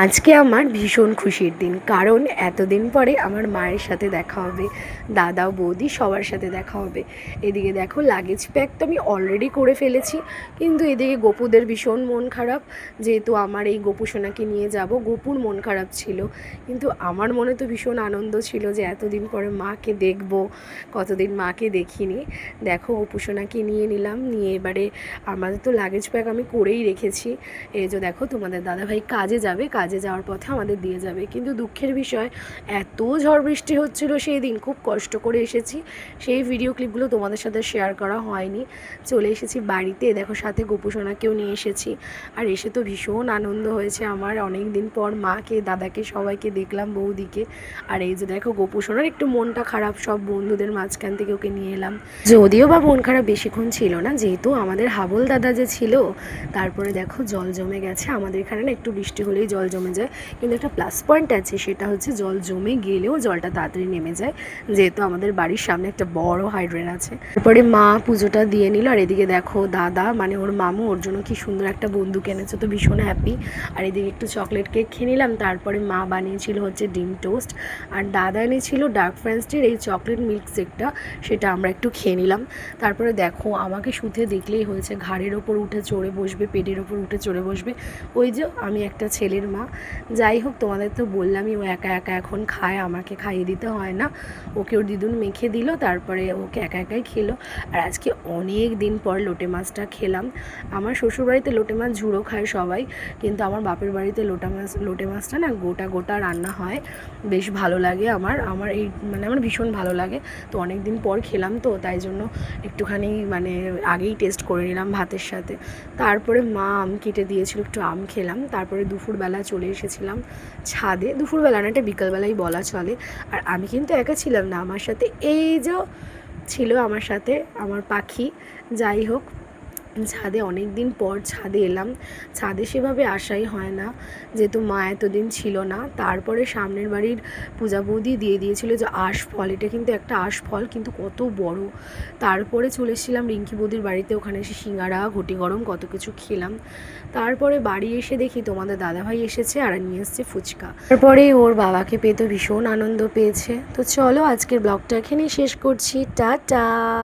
আজকে আমার ভীষণ খুশির দিন, কারণ এতদিন পরে আমার মায়ের সাথে দেখা হবে, দাদা বৌদি সবার সাথে দেখা হবে। এদিকে দেখো লাগেজ প্যাক তো আমি অলরেডি করে ফেলেছি, কিন্তু এদিকে গপুদের ভীষণ মন খারাপ, যেহেতু আমার এই গপু সোনাকে নিয়ে যাব। গপুর মন খারাপ ছিল, কিন্তু আমার মনে তো ভীষণ আনন্দ ছিল যে এতদিন পরে মাকে দেখব, কতদিন মাকে দেখিনি। দেখো গপু সোনাকে নিয়ে নিলাম, নিয়ে এবারে আমাদের তো লাগেজ প্যাক আমি করেই রেখেছি। এই যে দেখো তোমাদের দাদাভাই কাজে যাবে, কাজে যাওয়ার পথে আমাদের দিয়ে যাবে। কিন্তু দুঃখের বিষয়, এত ঝড় বৃষ্টি হচ্ছিল সেই দিন, খুব কষ্ট করে এসেছি, সেই ভিডিও ক্লিপগুলো তোমাদের সাথে শেয়ার করা হয়নি। চলে এসেছি বাড়িতে, দেখো সাথে গপু সোনাকেও নিয়ে এসেছি। আর এসে তো ভীষণ আনন্দ হয়েছে আমার, অনেক দিন পর মাকে, দাদাকে, সবাইকে দেখলাম, বৌদিকে। আর এই যে দেখো গপু সোনার একটু মনটা খারাপ, সব বন্ধুদের মাঝখান থেকে ওকে নিয়ে এলাম। যদিও বা মন খারাপ বেশিক্ষণ ছিল না, যেহেতু আমাদের হাবল দাদা যে ছিল। তারপরে দেখো জল জমে গেছে আমাদের এখানে, না একটু বৃষ্টি হলেই জল জমে যায়, কিন্তু একটা প্লাস পয়েন্ট আছে, সেটা হচ্ছে জল জমে গেলেও জলটা তাড়াতাড়ি নেমে যায়, যেহেতু আমাদের বাড়ির সামনে একটা বড় হাইড্রেন আছে। তারপরে মা পুজোটা দিয়ে নিল, আর এদিকে দেখো দাদা মানে ওর মামু ওর জন্য কি সুন্দর একটা বন্দুক এনেছে, তো ভীষণ হ্যাপি। আর এদিকে একটু চকলেট কেক খেয়ে নিলাম। তারপরে মা বানিয়েছিল হচ্ছে ডিম টোস্ট, আর দাদা এনেছিল ডার্ক ফ্যান্সটির এই চকলেট মিল্ক শেকটা, সেটা আমরা একটু খেয়ে নিলাম। তারপরে দেখো আমাকে শুতে দেখলেই হয়েছে, ঘাড়ের ওপর উঠে চড়ে বসবে, পেটের ওপর উঠে চড়ে বসবে। ওই যে আমি একটা ছেলের মা। যাই হোক, তোমাদের তো বললামই, ও একা একা এখন খায়, আমাকে খাইয়ে দিতে হয় না, ওকে ওর দিদুন মেখে দিল, তারপরে ওকে একা একাই খেলো। আর আজকে অনেক দিন পর লোটে মাছটা খেলাম। আমার শ্বশুরবাড়িতে লোটে মাছ ঝুড়ো খায় সবাই, কিন্তু আমার বাপের বাড়িতে লোটে মাছটা না গোটা গোটা রান্না হয়, বেশ ভালো লাগে আমার আমার এই মানে আমার ভীষণ ভালো লাগে। তো অনেক দিন পর খেলাম, তো তাই জন্য একটুখানি মানে আগেই টেস্ট করে নিলাম ভাতের সাথে। তারপরে মা আম কেটে দিয়েছিল, একটু আম খেলাম। তারপরে দুপুরবেলা চলে এসেছিলাম ছাদে, দুপুরবেলা না, এটা বিকালবেলাই বলা চলে। আর আমি কিন্তু একা ছিলাম না, আমার সাথে এই যে ছিল আমার সাথে আমার পাখি। যাই হোক, ছাদে অনেক দিন পর ছাদে এলাম, ছাদে সেভাবে আসাই হয় না, যেহেতু মা এতদিন ছিল না। তারপরে সামনের বাড়ির পূজা বৌদি দিয়ে দিয়েছিল যে আশফল, এটা কিন্তু একটা আশফল, কিন্তু কত বড়। তারপরে চলে এসেছিলাম রিঙ্কি বৌদির বাড়িতে, ওখানে এসে সিঙ্গারা, ঘটি গরম কত কিছু খেলাম। তারপরে বাড়ি এসে দেখি তোমাদের দাদাভাই এসেছে আর নিয়ে এসছে ফুচকা। তারপরে ওর বাবাকে পেয়ে তো ভীষণ আনন্দ পেয়েছে। তো চলো আজকের ব্লগটা এখানেই শেষ করছি, টাটা।